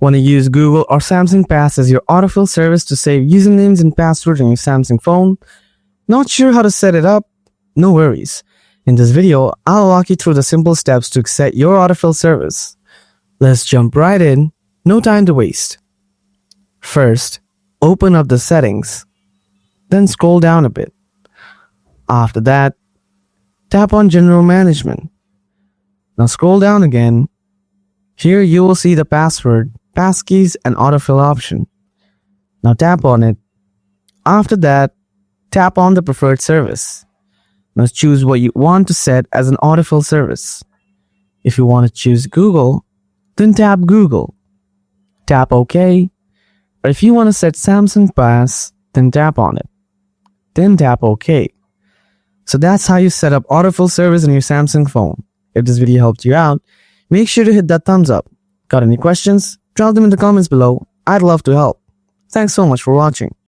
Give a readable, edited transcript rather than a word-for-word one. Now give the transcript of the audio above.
Want to use Google or Samsung Pass as your autofill service to save usernames and passwords on your Samsung phone? Not sure how to set it up? No worries. In this video, I'll walk you through the simple steps to set your autofill service. Let's jump right in, no time to waste. First, open up the settings. Then scroll down a bit. After that, tap on General Management. Now scroll down again. Here you will see the password, passkeys, and autofill option. Now tap on it. After that, tap on the preferred service. Now choose what you want to set as an autofill service. If you want to choose Google, then tap Google. Tap OK. Or if you want to set Samsung Pass, then tap on it. Then tap OK. So that's how you set up autofill service on your Samsung phone. If this video helped you out, make sure to hit that thumbs up. Got any questions? Drop them in the comments below. I'd love to help. Thanks so much for watching.